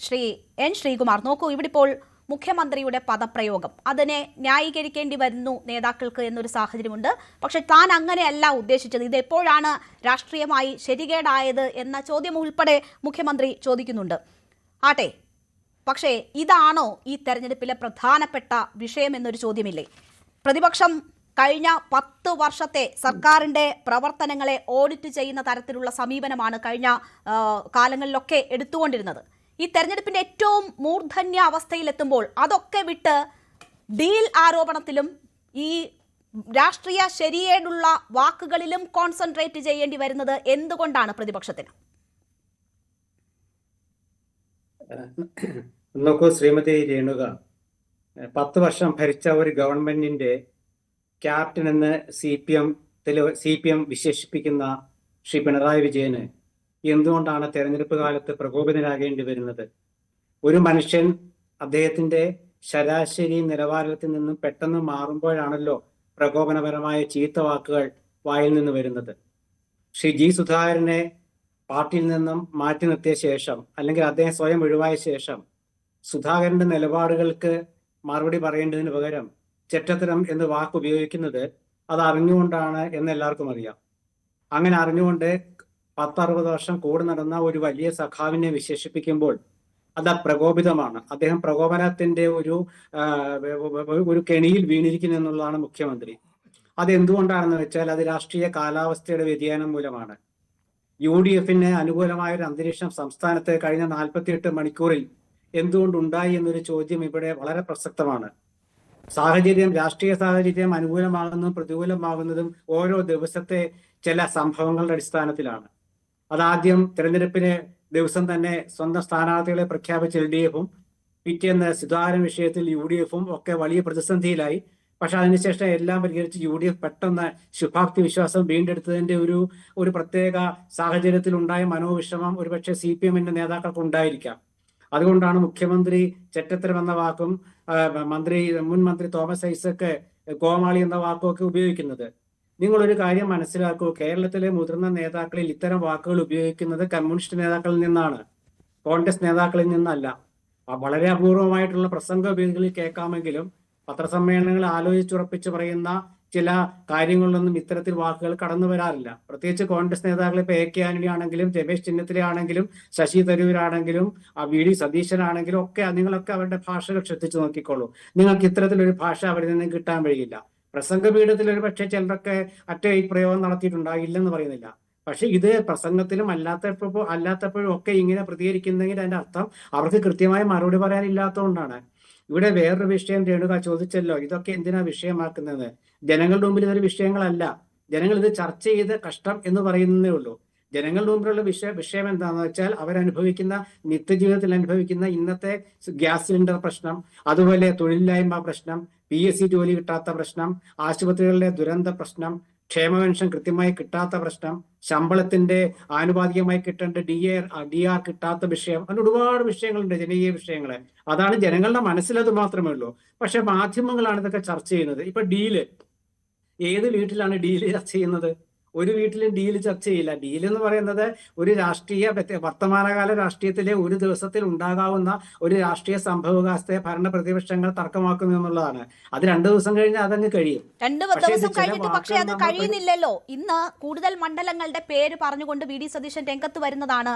Shri N Sreekumar, നോക്കൂ, ഇവിടെ ഇപ്പോൾ മുഖ്യമന്ത്രിയുടെ പദപ്രയോഗം അതിനെ ന്യായീകരിക്കേണ്ടി വരുന്നു നേതാക്കൾക്ക് എന്നൊരു സാഹചര്യമുണ്ട്. പക്ഷെ താൻ അങ്ങനെയല്ല ഉദ്ദേശിച്ചത്, ഇത് എപ്പോഴാണ് രാഷ്ട്രീയമായി ശരികേടായത് എന്ന ചോദ്യം ഉൾപ്പെടെ മുഖ്യമന്ത്രി ചോദിക്കുന്നുണ്ട്. ആട്ടെ, പക്ഷേ ഇതാണോ ഈ തെരഞ്ഞെടുപ്പിലെ പ്രധാനപ്പെട്ട വിഷയം എന്നൊരു ചോദ്യമില്ലേ? പ്രതിപക്ഷം കഴിഞ്ഞ 10 വർഷത്തെ സർക്കാരിന്റെ പ്രവർത്തനങ്ങളെ ഓഡിറ്റ് ചെയ്യുന്ന തരത്തിലുള്ള സമീപനമാണ് കഴിഞ്ഞ കാലങ്ങളിലൊക്കെ എടുത്തുകൊണ്ടിരുന്നത്. ഈ തെരഞ്ഞെടുപ്പിന്റെ ഏറ്റവും മൂർധന്യ അവസ്ഥയിലെത്തുമ്പോൾ അതൊക്കെ വിട്ട് ഡീൽ ആരോപണത്തിലും ഈ രാഷ്ട്രീയ ശരിയേടുള്ള വാക്കുകളിലും കോൺസെൻട്രേറ്റ് ചെയ്യേണ്ടി വരുന്നത് എന്തുകൊണ്ടാണ് പ്രതിപക്ഷത്തിന്? നോക്കൂ ശ്രീമതി രേണുക, 10 വർഷം ഭരിച്ച ഒരു ഗവൺമെന്റിന്റെ ക്യാപ്റ്റൻ എന്ന് സി പി എം വിശേഷിപ്പിക്കുന്ന ശ്രീ പിണറായി വിജയന് എന്തുകൊണ്ടാണ് തെരഞ്ഞെടുപ്പ് കാലത്ത് പ്രകോപിതനാകേണ്ടി വരുന്നത്? ഒരു മനുഷ്യൻ അദ്ദേഹത്തിന്റെ ശരാശരി നിലവാരത്തിൽ നിന്നും പെട്ടെന്ന് മാറുമ്പോഴാണല്ലോ പ്രകോപനപരമായ ചീത്ത വാക്കുകൾ വായിൽ നിന്ന് വരുന്നത്. ശ്രീ ജി സുധാകരനെ പാർട്ടിയിൽ നിന്നും മാറ്റി നിർത്തിയ ശേഷം, അല്ലെങ്കിൽ അദ്ദേഹം സ്വയം ഒഴിവായ ശേഷം, സുധാകരന്റെ നിലപാടുകൾക്ക് മറുപടി പറയേണ്ടതിന് പകരം ചെറ്റത്തരം എന്ന് വാക്ക് ഉപയോഗിക്കുന്നത് അത് അറിഞ്ഞുകൊണ്ടാണ് എന്ന് എല്ലാവർക്കും അറിയാം. അങ്ങനെ അറിഞ്ഞുകൊണ്ട് 10-60 വർഷം കൂടെ നടന്ന ഒരു വലിയ സഖാവിനെ വിശേഷിപ്പിക്കുമ്പോൾ അത് പ്രകോപിതമാണ്. അദ്ദേഹം പ്രകോപനത്തിന്റെ ഒരു കെണിയിൽ വീണിരിക്കുന്നു എന്നുള്ളതാണ് മുഖ്യമന്ത്രി. അത് എന്തുകൊണ്ടാണെന്ന് വെച്ചാൽ അത് രാഷ്ട്രീയ കാലാവസ്ഥയുടെ വ്യതിയാനം മൂലമാണ്. UDF അനുകൂലമായ ഒരു അന്തരീക്ഷം സംസ്ഥാനത്ത് കഴിഞ്ഞ 48 മണിക്കൂറിൽ എന്തുകൊണ്ടുണ്ടായി എന്നൊരു ചോദ്യം ഇവിടെ വളരെ പ്രസക്തമാണ്. രാഷ്ട്രീയ സാഹചര്യം അനുകൂലമാകുന്നതും പ്രതികൂലമാകുന്നതും ഓരോ ദിവസത്തെ ചില സംഭവങ്ങളുടെ അടിസ്ഥാനത്തിലാണ്. അതാദ്യം തെരഞ്ഞെടുപ്പിന് ദിവസം തന്നെ സ്വന്തം സ്ഥാനാർത്ഥികളെ പ്രഖ്യാപിച്ച LDF-ഉം പിറ്റേന്ന് സുധാകരൻ വിഷയത്തിൽ UDF-ഉം ഒക്കെ വലിയ പ്രതിസന്ധിയിലായി. പക്ഷെ അതിനുശേഷം എല്ലാം പരിഹരിച്ച് UDF പെട്ടെന്ന് ശുഭാപ്തി വിശ്വാസം വീണ്ടെടുത്തതിന്റെ ഒരു പ്രത്യേക സാഹചര്യത്തിൽ ഉണ്ടായ മനോവിഷമം ഒരുപക്ഷെ CPM നേതാക്കൾക്ക് ഉണ്ടായിരിക്കാം. അതുകൊണ്ടാണ് മുഖ്യമന്ത്രി ചെറ്റത്തരം എന്ന വാക്കും മുൻ മന്ത്രി തോമസ് ഐസക് കോമാളി എന്ന വാക്കും ഒക്കെ ഉപയോഗിക്കുന്നത്. നിങ്ങളൊരു കാര്യം മനസ്സിലാക്കൂ, കേരളത്തിലെ മുതിർന്ന നേതാക്കളിൽ ഇത്തരം വാക്കുകൾ ഉപയോഗിക്കുന്നത് കമ്മ്യൂണിസ്റ്റ് നേതാക്കളിൽ നിന്നാണ്, കോൺഗ്രസ് നേതാക്കളിൽ നിന്നല്ല. വളരെ അപൂർവമായിട്ടുള്ള പ്രസംഗ വേദികളിൽ കേൾക്കാമെങ്കിലും പത്രസമ്മേളനങ്ങൾ ആലോചിച്ചുറപ്പിച്ച് പറയുന്ന ചില കാര്യങ്ങളിലൊന്നും ഇത്തരത്തിൽ വാക്കുകൾ കടന്നു വരാറില്ല. പ്രത്യേകിച്ച് കോൺഗ്രസ് നേതാക്കൾ ഇപ്പൊ AK ആന്റണി ആണെങ്കിലും രമേശ് ചെന്നിത്തല ആണെങ്കിലും ശശി തരൂരാണെങ്കിലും VD സതീശനാണെങ്കിലും ഒക്കെ നിങ്ങളൊക്കെ അവരുടെ ഭാഷകൾ ശ്രദ്ധിച്ചു നോക്കിക്കോളൂ. നിങ്ങൾക്ക് ഇത്തരത്തിലൊരു ഭാഷ അവരിൽ നിന്നും കിട്ടാൻ വഴിയില്ല. പ്രസംഗപീഠത്തിൽ ഒരു പക്ഷേ ചിലരൊക്കെ ഈ പ്രയോഗം നടത്തിയിട്ടുണ്ടാകില്ലെന്ന് പറയുന്നില്ല. പക്ഷെ ഇത് പ്രസംഗത്തിലും അല്ലാത്തപ്പോഴും ഒക്കെ ഇങ്ങനെ പ്രതികരിക്കുന്നെങ്കിൽ അതിന്റെ അർത്ഥം അവർക്ക് കൃത്യമായ മറുപടി പറയാനില്ലാത്തതുകൊണ്ടാണ്. ഇവിടെ വേറൊരു വിഷയം രേണുക ചോദിച്ചല്ലോ, ഇതൊക്കെ എന്തിനാ വിഷയമാക്കുന്നത്? ജനങ്ങളുടെ മുമ്പിൽ ഇതൊരു വിഷയങ്ങളല്ല. ജനങ്ങൾ ഇത് ചർച്ച ചെയ്ത് കഷ്ടം എന്ന് പറയുന്നതേ ഉള്ളൂ. ജനങ്ങളുടെ മുമ്പിലുള്ള വിഷയം എന്താണെന്ന് വെച്ചാൽ അവരനുഭവിക്കുന്ന നിത്യജീവിതത്തിൽ അനുഭവിക്കുന്ന ഇന്നത്തെ ഗ്യാസ് സിലിണ്ടർ പ്രശ്നം, അതുപോലെ തൊഴിലില്ലായ്മ പ്രശ്നം, PSC ജോലി കിട്ടാത്ത പ്രശ്നം, ആശുപത്രികളിലെ ദുരന്ത പ്രശ്നം, ക്ഷേമ പെൻഷൻ കൃത്യമായി കിട്ടാത്ത പ്രശ്നം, ശമ്പളത്തിന്റെ ആനുപാതികമായി കിട്ടേണ്ട DR കിട്ടാത്ത വിഷയം, അങ്ങനെ ഒരുപാട് വിഷയങ്ങളുണ്ട്, ജനകീയ വിഷയങ്ങള്. അതാണ് ജനങ്ങളുടെ മനസ്സിലത് മാത്രമേ ഉള്ളൂ. പക്ഷെ മാധ്യമങ്ങളാണ് ഇതൊക്കെ ചർച്ച ചെയ്യുന്നത്. ഇപ്പൊ ഡീല്, ഏത് വീട്ടിലാണ് ഡീല് ചർച്ച ചെയ്യുന്നത്? ഒരു വീട്ടിലും ഡീല് ചർച്ച ചെയ്യില്ല. ഡീൽ എന്ന് പറയുന്നത് ഒരു വർത്തമാനകാല രാഷ്ട്രീയത്തിലെ ഒരു ദിവസത്തിൽ ഉണ്ടാകാവുന്ന ഒരു രാഷ്ട്രീയ സംഭവവികാസത്തെ ഭരണ പ്രതിപക്ഷങ്ങൾ തർക്കമാക്കുന്നു എന്നുള്ളതാണ്. അത് 2 ദിവസം കഴിഞ്ഞാൽ അതങ്ങ് കഴിയും. 2 ദിവസം കഴിഞ്ഞിട്ട് പക്ഷേ അത് കഴിയുന്നില്ലല്ലോ. ഇന്ന് കൂടുതൽ മണ്ഡലങ്ങളുടെ പേര് പറഞ്ഞുകൊണ്ട് VD സതീശൻ രംഗത്ത് വരുന്നതാണ്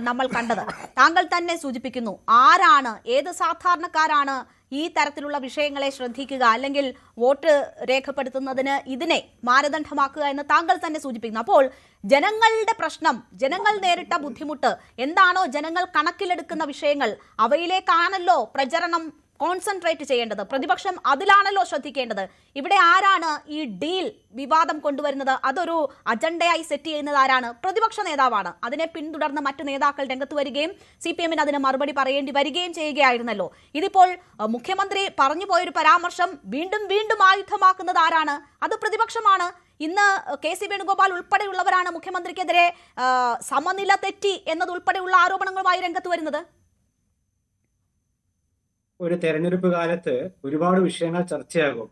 നമ്മൾ കണ്ടത്. താങ്കൾ തന്നെ സൂചിപ്പിക്കുന്നു, ആരാണ്, ഏത് സാധാരണക്കാരാണ് ഈ തരത്തിലുള്ള വിഷയങ്ങളെ ശ്രദ്ധിക്കുക, അല്ലെങ്കിൽ വോട്ട് രേഖപ്പെടുത്തുന്നതിന് ഇതിനെ മാനദണ്ഡമാക്കുക എന്ന് താങ്കൾ തന്നെ സൂചിപ്പിക്കുന്നു. അപ്പോൾ ജനങ്ങളുടെ പ്രശ്നം, ജനങ്ങൾ നേരിട്ട ബുദ്ധിമുട്ട് എന്താണോ, ജനങ്ങൾ കണക്കിലെടുക്കുന്ന വിഷയങ്ങൾ, അവയിലേക്കാണല്ലോ പ്രചരണം കോൺസെൻട്രേറ്റ് ചെയ്യേണ്ടത്. പ്രതിപക്ഷം അതിലാണല്ലോ ശ്രദ്ധിക്കേണ്ടത്. ഇവിടെ ആരാണ് ഈ ഡീൽ വിവാദം കൊണ്ടുവരുന്നത്? അതൊരു അജണ്ടയായി സെറ്റ് ചെയ്യുന്നത് ആരാണ്? പ്രതിപക്ഷ നേതാവാണ്. അതിനെ പിന്തുടർന്ന് മറ്റു നേതാക്കൾ രംഗത്ത് വരികയും CPM അതിന് മറുപടി പറയേണ്ടി വരികയും ചെയ്യുകയായിരുന്നല്ലോ. ഇതിപ്പോൾ മുഖ്യമന്ത്രി പറഞ്ഞു പോയൊരു പരാമർശം വീണ്ടും വീണ്ടും ആയുധമാക്കുന്നത് ആരാണ്? അത് പ്രതിപക്ഷമാണ്. ഇന്ന് KC വേണുഗോപാൽ ഉൾപ്പെടെയുള്ളവരാണ് മുഖ്യമന്ത്രിക്കെതിരെ സമനില തെറ്റി എന്നതുൾപ്പെടെയുള്ള ആരോപണങ്ങളുമായി രംഗത്ത് വരുന്നത്. ഒരു തെരഞ്ഞെടുപ്പ് കാലത്ത് ഒരുപാട് വിഷയങ്ങൾ ചർച്ചയാകും.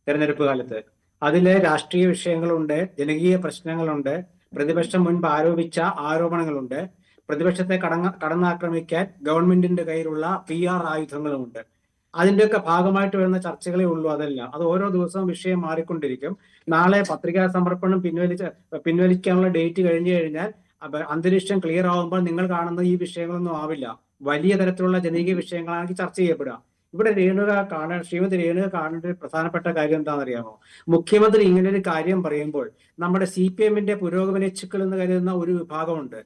തെരഞ്ഞെടുപ്പ് കാലത്ത് അതിലെ രാഷ്ട്രീയ വിഷയങ്ങളുണ്ട്, ജനകീയ പ്രശ്നങ്ങളുണ്ട്, പ്രതിപക്ഷം മുൻപ് ആരോപിച്ച ആരോപണങ്ങളുണ്ട്. പ്രതിപക്ഷത്തെ കടന്നാക്രമിക്കാൻ ഗവൺമെന്റിന്റെ കയ്യിലുള്ള PR ആയുധങ്ങളുമുണ്ട്. അതിന്റെയൊക്കെ ഭാഗമായിട്ട് വരുന്ന ചർച്ചകളേ ഉള്ളൂ. അതല്ല, അത് ഓരോ ദിവസവും വിഷയം മാറിക്കൊണ്ടിരിക്കും. നാളെ പത്രികാ സമർപ്പണം പിൻവലിക്കാനുള്ള ഡേറ്റ് കഴിഞ്ഞു കഴിഞ്ഞാൽ അന്തരീക്ഷം ക്ലിയർ ആവുമ്പോൾ നിങ്ങൾ കാണുന്ന ഈ വിഷയങ്ങളൊന്നും ആവില്ല. വലിയ തരത്തിലുള്ള ജനകീയ വിഷയങ്ങളാണെങ്കിൽ ചർച്ച ചെയ്യപ്പെടുക. ഇവിടെ ശ്രീമതി രേണുക കാണേണ്ട ഒരു പ്രധാനപ്പെട്ട കാര്യം എന്താണെന്നറിയാമോ? മുഖ്യമന്ത്രി ഇങ്ങനെ ഒരു കാര്യം പറയുമ്പോൾ നമ്മുടെ CPM-ന്റെ പുരോഗമനച്ചുക്കൾ എന്ന് കരുതുന്ന ഒരു വിഭാഗമുണ്ട്.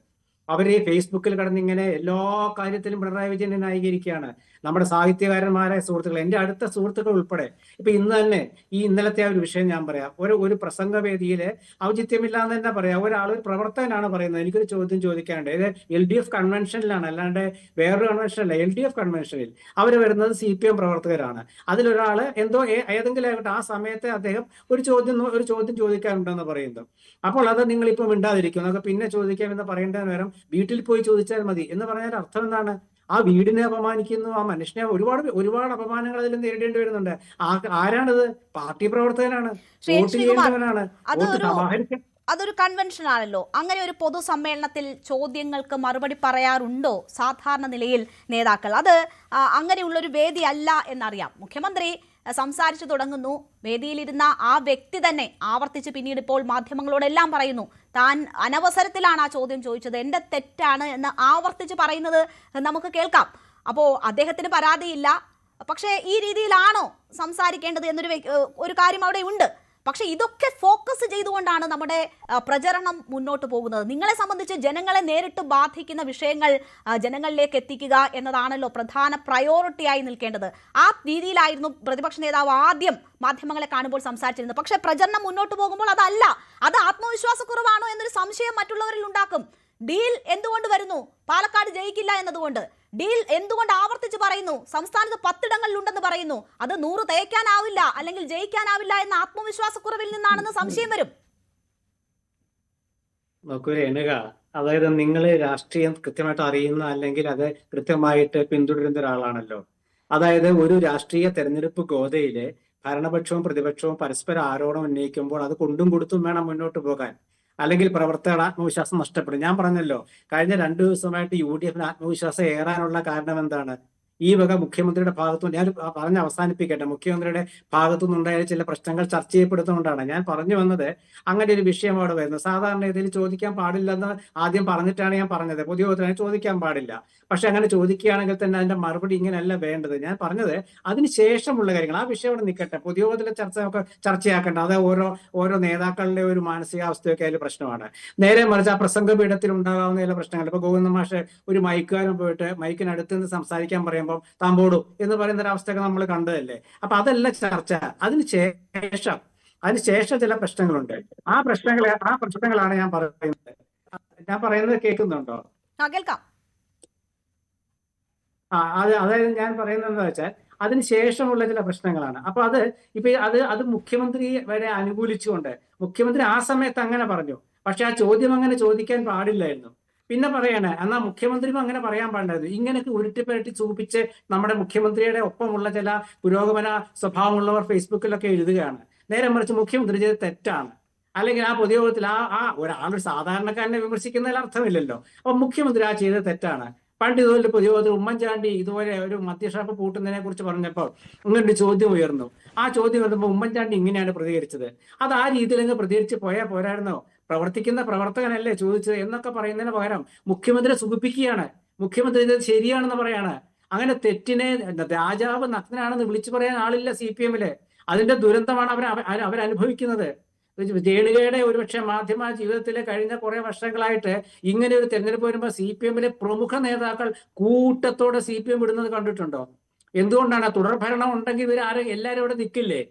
അവര് ഫേസ്ബുക്കിൽ കിടന്നിങ്ങനെ എല്ലാ കാര്യത്തിലും പിണറായി വിജയനെ ന്യായീകരിക്കുകയാണ്. നമ്മുടെ സാഹിത്യകാരന്മാരായ സുഹൃത്തുക്കൾ, എന്റെ അടുത്ത സുഹൃത്തുക്കൾ ഉൾപ്പെടെ. ഇപ്പൊ ഇന്ന് തന്നെ ഇന്നലത്തെ ആ ഒരു വിഷയം ഞാൻ പറയാം. ഒരു പ്രസംഗവേദിയില് ഔചിത്യമില്ലാന്ന് തന്നെ പറയാം. ഒരു പ്രവർത്തകനാണ് പറയുന്നത്, എനിക്കൊരു ചോദ്യം ചോദിക്കാനുണ്ട്. ഇത് LDF കൺവെൻഷനിലാണ്, അല്ലാണ്ട് വേറൊരു കൺവെൻഷനല്ല. LDF കൺവെൻഷനിൽ അവർ വരുന്നത് CPM പ്രവർത്തകരാണ്. അതിലൊരാള് എന്തോ ഏതെങ്കിലും ആകട്ടെ ആ സമയത്ത് അദ്ദേഹം ഒരു ചോദ്യം ചോദിക്കാനുണ്ടെന്ന് പറയുന്നു. അപ്പോൾ അത് നിങ്ങളിപ്പോൾ മിണ്ടാതിരിക്കും, നമുക്ക് പിന്നെ ചോദിക്കാമെന്ന് പറയേണ്ടതിന് പകരം വീട്ടിൽ പോയി ചോദിച്ചാൽ മതി എന്ന് പറഞ്ഞാൽ അർത്ഥം എന്താണ്? ആ വീടിനെ അപമാനിക്കുന്നു, ആ മനുഷ്യനെ ഒരുപാട് അപമാനങ്ങൾ അതിൽ നേരിടേണ്ടി വരുന്നുണ്ട്. ആരാണിത്? പാർട്ടി പ്രവർത്തകനാണ്, വോട്ട് ചെയ്യേണ്ടവനാണ്, വോട്ട് സമാഹരിക്കാൻ. അതൊരു കൺവെൻഷൻ ആണല്ലോ. അങ്ങനെ ഒരു പൊതുസമ്മേളനത്തിൽ ചോദ്യങ്ങൾക്ക് മറുപടി പറയാറുണ്ടോ സാധാരണ നിലയിൽ നേതാക്കൾ? അത് അങ്ങനെയുള്ളൊരു വേദി അല്ല എന്നറിയാം. മുഖ്യമന്ത്രി സംസാരിച്ചു തുടങ്ങുന്നു, വേദിയിലിരുന്ന ആ വ്യക്തി തന്നെ ആവർത്തിച്ച് പിന്നീട് ഇപ്പോൾ മാധ്യമങ്ങളോടെല്ലാം പറയുന്നു താൻ അനവസരത്തിലാണ് ആ ചോദ്യം ചോദിച്ചത്, എന്റെ തെറ്റാണ് എന്ന് ആവർത്തിച്ച് പറയുന്നത് നമുക്ക് കേൾക്കാം. അപ്പോൾ അദ്ദേഹത്തിന് പരാതിയില്ല, പക്ഷേ ഈ രീതിയിലാണോ സംസാരിക്കേണ്ടത് ഒരു കാര്യം അവിടെ ഉണ്ട്. പക്ഷെ ഇതൊക്കെ ഫോക്കസ് ചെയ്തുകൊണ്ടാണ് നമ്മുടെ പ്രചരണം മുന്നോട്ട് പോകുന്നത്. നിങ്ങളെ സംബന്ധിച്ച് ജനങ്ങളെ നേരിട്ട് ബാധിക്കുന്ന വിഷയങ്ങൾ ജനങ്ങളിലേക്ക് എത്തിക്കുക എന്നതാണല്ലോ പ്രധാന പ്രയോറിറ്റിയായി നിൽക്കേണ്ടത്. ആ രീതിയിലായിരുന്നു പ്രതിപക്ഷ നേതാവ് ആദ്യം മാധ്യമങ്ങളെ കാണുമ്പോൾ സംസാരിച്ചിരുന്നത്. പക്ഷെ പ്രചരണം മുന്നോട്ട് പോകുമ്പോൾ അതല്ല, അത് ആത്മവിശ്വാസക്കുറവാണോ എന്നൊരു സംശയം മറ്റുള്ളവരിൽ ഉണ്ടാക്കും. ഡീൽ എന്തുകൊണ്ട് വരുന്നു? പാലക്കാട് ജയിക്കില്ല എന്നതുകൊണ്ട്. ഡീൽ എന്തുകൊണ്ട് ആവർത്തിച്ച് പറയുന്നു? സംസ്ഥാനത്ത് 10 ഇടങ്ങളിലുണ്ടെന്ന് പറയുന്നു. അത് 100 തേക്കാനാവില്ല അല്ലെങ്കിൽ ജയിക്കാനാവില്ല എന്ന ആത്മവിശ്വാസക്കുറവിൽ നിന്നാണെന്ന് സംശയം വരും. നോക്കൂ രേണുക, അതായത് നിങ്ങൾ രാഷ്ട്രീയം കൃത്യമായിട്ട് അറിയുന്ന അല്ലെങ്കിൽ അത് കൃത്യമായിട്ട് പിന്തുടരുന്ന ഒരാളാണല്ലോ. അതായത് ഒരു രാഷ്ട്രീയ തെരഞ്ഞെടുപ്പ് ഗോതയില് ഭരണപക്ഷവും പ്രതിപക്ഷവും പരസ്പര ആരോപണം ഉന്നയിക്കുമ്പോൾ അത് കൊണ്ടും കൊടുത്തും വേണം മുന്നോട്ട് പോകാൻ. അല്ലെങ്കിൽ പ്രവർത്തകരുടെ ആത്മവിശ്വാസം നഷ്ടപ്പെടും. ഞാൻ പറഞ്ഞല്ലോ, കഴിഞ്ഞ 2 ദിവസമായിട്ട് UDF-ന് ആത്മവിശ്വാസം ഏറാനുള്ള കാരണം എന്താണ്? ഈ വക മുഖ്യമന്ത്രിയുടെ ഭാഗത്തുനിന്ന് ഞാൻ പറഞ്ഞ് അവസാനിപ്പിക്കട്ടെ. മുഖ്യമന്ത്രിയുടെ ഭാഗത്തുനിന്നുണ്ടായ ചില പ്രശ്നങ്ങൾ ചർച്ച ചെയ്യപ്പെടുന്നതുകൊണ്ടാണ് ഞാൻ പറഞ്ഞു വന്നത്. അങ്ങനെ ഒരു വിഷയം അവിടെ വരുന്നത് സാധാരണ ഇതിൽ ചോദിക്കാൻ പാടില്ലെന്ന് ആദ്യം പറഞ്ഞിട്ടാണ് ഞാൻ പറഞ്ഞത്. പൊതുയോഗത്തിന് ചോദിക്കാൻ പാടില്ല. പക്ഷെ അങ്ങനെ ചോദിക്കുകയാണെങ്കിൽ തന്നെ അതിന്റെ മറുപടി ഇങ്ങനെയല്ല വേണ്ടത്. ഞാൻ പറഞ്ഞത് അതിന് ശേഷമുള്ള കാര്യങ്ങൾ, ആ വിഷയം അവിടെ നിൽക്കട്ടെ. പൊതുയോഗത്തിലെ ചർച്ചയാക്കേണ്ട അത് ഓരോ നേതാക്കളുടെ ഒരു മാനസികാവസ്ഥയൊക്കെ അതിൽ പ്രശ്നമാണ്. നേരെ മറിച്ച് ആ പ്രസംഗപീഠത്തിൽ ഉണ്ടാകാവുന്ന ചില പ്രശ്നങ്ങൾ, ഇപ്പൊ ഗോവിന്ദ മാഷ് ഒരു മൈക്കുകാരൻ പോയിട്ട് മൈക്കിനടുത്ത് നിന്ന് സംസാരിക്കാൻ പറയുമ്പോൾ താമ്പോടു എന്ന് പറയുന്ന ഒരു അവസ്ഥയൊക്കെ നമ്മൾ കണ്ടതല്ലേ. അപ്പൊ അതല്ല ചർച്ച. അതിനുശേഷം ചില പ്രശ്നങ്ങളുണ്ട്. ആ പ്രശ്നങ്ങളാണ് ഞാൻ പറയുന്നത്. കേൾക്കുന്നുണ്ടോ? കേൾക്കാം. അതായത് ഞാൻ പറയുന്നത് എന്താ വെച്ചാൽ അതിനുശേഷമുള്ള ചില പ്രശ്നങ്ങളാണ്. അപ്പൊ അത് മുഖ്യമന്ത്രി വരെ അനുകൂലിച്ചുകൊണ്ട് മുഖ്യമന്ത്രി ആ സമയത്ത് അങ്ങനെ പറഞ്ഞു. പക്ഷെ ആ ചോദ്യം അങ്ങനെ ചോദിക്കാൻ പാടില്ലായിരുന്നു. പിന്നെ പറയണേ, എന്നാ മുഖ്യമന്ത്രിക്കും അങ്ങനെ പറയാൻ പാടില്ലായിരുന്നു. ഇങ്ങനെയൊക്കെ ഉരുട്ടിപ്പരട്ടി സൂചിപ്പിച്ച് നമ്മുടെ മുഖ്യമന്ത്രിയുടെ ഒപ്പമുള്ള ചില പുരോഗമന സ്വഭാവമുള്ളവർ ഫേസ്ബുക്കിലൊക്കെ എഴുതുകയാണ്. നേരെ മറിച്ച് മുഖ്യമന്ത്രി ചെയ്ത് തെറ്റാണ്, അല്ലെങ്കിൽ ആ പൊതുയോഗത്തിൽ ഒരാളൊരു സാധാരണക്കാരനെ വിമർശിക്കുന്നതിൽ അർത്ഥമില്ലല്ലോ. അപ്പൊ മുഖ്യമന്ത്രി ചെയ്തത് തെറ്റാണ്. പണ്ട് ഇതുപോലെ പൊതുയോഗത്തിൽ ഉമ്മൻചാണ്ടി ഇതുപോലെ ഒരു മദ്യഷാപ്പ് പൂട്ടുന്നതിനെ കുറിച്ച് പറഞ്ഞപ്പോൾ ഇങ്ങനൊരു ചോദ്യം ഉയർന്നു. ആ ചോദ്യം വരുമ്പോൾ ഉമ്മൻചാണ്ടി ഇങ്ങനെയാണ് പ്രതികരിച്ചത്. അത് ആ രീതിയിൽ അങ്ങ് പ്രതികരിച്ച് പോയാൽ പോരായിരുന്നോ? പ്രവർത്തിക്കുന്ന പ്രവർത്തകനല്ലേ ചോദിച്ചത് എന്നൊക്കെ പറയുന്നതിന് പകരം മുഖ്യമന്ത്രി സുഖിപ്പിക്കുകയാണ്. മുഖ്യമന്ത്രി ഇത് ശരിയാണെന്ന് പറയാണ്. അങ്ങനെ തെറ്റിനെ രാജാവ് നഗ്നനാണെന്ന് വിളിച്ചു പറയാൻ ആളില്ല CPM-ല്. അതിന്റെ ദുരന്തമാണ് അവരനുഭവിക്കുന്നത്. രേണുകയുടെ ഒരുപക്ഷെ മാധ്യമ ജീവിതത്തിലെ കഴിഞ്ഞ കുറെ വർഷങ്ങളായിട്ട് ഇങ്ങനെ ഒരു തെരഞ്ഞെടുപ്പ് വരുമ്പോൾ CPM-ലെ പ്രമുഖ നേതാക്കൾ കൂട്ടത്തോടെ CPM വിടുന്നത് കണ്ടിട്ടുണ്ടോ? എന്തുകൊണ്ടാണ്? തുടർഭരണം ഉണ്ടെങ്കിൽ എല്ലാവരും ഇവിടെ നിൽക്കില്ലേ?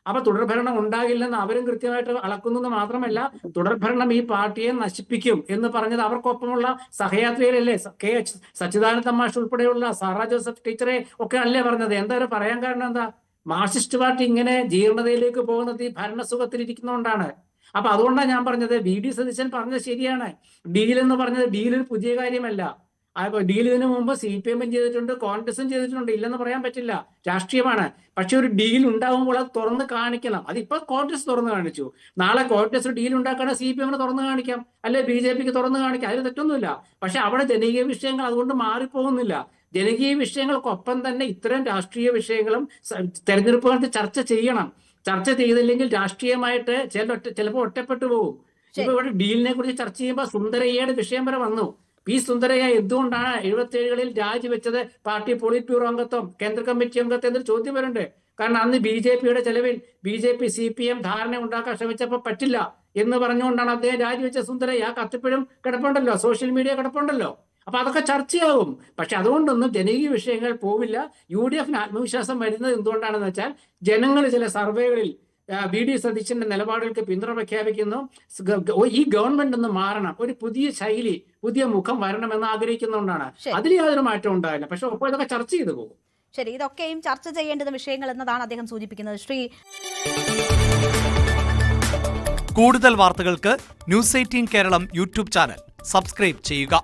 അപ്പൊ തുടർഭരണം ഉണ്ടാകില്ലെന്ന് അവരും കൃത്യമായിട്ട് അളക്കുന്നു. മാത്രമല്ല, തുടർഭരണം ഈ പാർട്ടിയെ നശിപ്പിക്കും എന്ന് പറഞ്ഞത് അവർക്കൊപ്പമുള്ള സഹയാത്രികരല്ലേ? KH സച്ചിദാനന്ദ മാഷ് ഉൾപ്പെടെയുള്ള സാറാ ജോസഫ് ടീച്ചറെ ഒക്കെ അല്ലേ പറഞ്ഞത്? എന്തായാലും പറയാൻ കാരണം എന്താ? മാർക്സിസ്റ്റ് പാർട്ടി ഇങ്ങനെ ജീർണതയിലേക്ക് പോകുന്നത് ഈ ഭരണസുഖത്തിലിരിക്കുന്നതുകൊണ്ടാണ്. അപ്പൊ അതുകൊണ്ടാണ് ഞാൻ പറഞ്ഞത് VD സതീശൻ പറഞ്ഞത് ശരിയാണ്. ഡീൽ എന്ന് പറഞ്ഞത് ഡീൽ ഒരു പുതിയ കാര്യമല്ല. ഡീൽ ഇതിനു മുമ്പ് CPM ചെയ്തിട്ടുണ്ട്, കോൺഗ്രസും ചെയ്തിട്ടുണ്ട്, ഇല്ലെന്ന് പറയാൻ പറ്റില്ല, രാഷ്ട്രീയമാണ്. പക്ഷെ ഒരു ഡീൽ ഉണ്ടാകുമ്പോൾ അത് തുറന്ന് കാണിക്കണം. അതിപ്പോ കോൺഗ്രസ് തുറന്നു കാണിച്ചു, നാളെ കോൺഗ്രസ് ഡീൽ ഉണ്ടാക്കുകയാണെങ്കിൽ CPM തുറന്നു കാണിക്കാം, അല്ലെ BJPക്ക് തുറന്നു കാണിക്കാം, അതിൽ തെറ്റൊന്നുമില്ല. പക്ഷെ അവിടെ ജനകീയ വിഷയങ്ങൾ അതുകൊണ്ട് മാറിപ്പോകുന്നില്ല. ജനകീയ വിഷയങ്ങൾക്കൊപ്പം തന്നെ ഇത്തരം രാഷ്ട്രീയ വിഷയങ്ങളും തെരഞ്ഞെടുപ്പ് കാലത്ത് ചർച്ച ചെയ്യണം. ചർച്ച ചെയ്തില്ലെങ്കിൽ രാഷ്ട്രീയമായിട്ട് ചിലപ്പോൾ ഒറ്റപ്പെട്ടു പോകും. ഇപ്പൊ ഇവിടെ ഡീലിനെ കുറിച്ച് ചർച്ച ചെയ്യുമ്പോൾ സുന്ദരയ്യയുടെ വിഷയം വരെ വന്നു. P. സുന്ദരയ്യ എന്തുകൊണ്ടാണ് 77-കളിൽ രാജിവെച്ചത് പാർട്ടി പോളിറ്റ് ബ്യൂറോ അംഗത്വം, കേന്ദ്ര കമ്മിറ്റി അംഗത്വം എന്നൊരു ചോദ്യം വരുന്നുണ്ട്. കാരണം അന്ന് BJPയുടെ ചെലവിൽ BJP CPM ധാരണ ഉണ്ടാക്കാൻ ശ്രമിച്ചപ്പോൾ പറ്റില്ല എന്ന് പറഞ്ഞുകൊണ്ടാണ് അദ്ദേഹം രാജിവെച്ച സുന്ദരയ്യ. ആ കത്തിപ്പോഴും കിടപ്പുണ്ടല്ലോ, സോഷ്യൽ മീഡിയ കിടപ്പുണ്ടല്ലോ. അപ്പൊ അതൊക്കെ ചർച്ചയാകും. പക്ഷെ അതുകൊണ്ടൊന്നും ജനകീയ വിഷയങ്ങൾ പോവില്ല. UDFന് ആത്മവിശ്വാസം വരുന്നത് എന്തുകൊണ്ടാണെന്ന് വെച്ചാൽ ജനങ്ങൾ ചില സർവേകളിൽ VD സതീശന്റെ നിലപാടുകൾക്ക് പിന്തുണ പ്രഖ്യാപിക്കുന്നു. ഈ ഗവൺമെന്റ് ഒന്ന് മാറണം, ഒരു പുതിയ ശൈലി, പുതിയ മുഖം വരണമെന്ന് ആഗ്രഹിക്കുന്നതുകൊണ്ടാണ്. അതിൽ യാതൊരു മാറ്റം ഉണ്ടാവില്ല. പക്ഷെ ഒപ്പം ഇതൊക്കെ ചർച്ച ചെയ്തു പോകും. ശരി, ഇതൊക്കെയും ചർച്ച ചെയ്യേണ്ടുന്ന വിഷയങ്ങൾ എന്നതാണ് അദ്ദേഹം സൂചിപ്പിക്കുന്നത്. കൂടുതൽ വാർത്തകൾക്ക് News 18 Keralam YouTube channel subscribe ചെയ്യുക.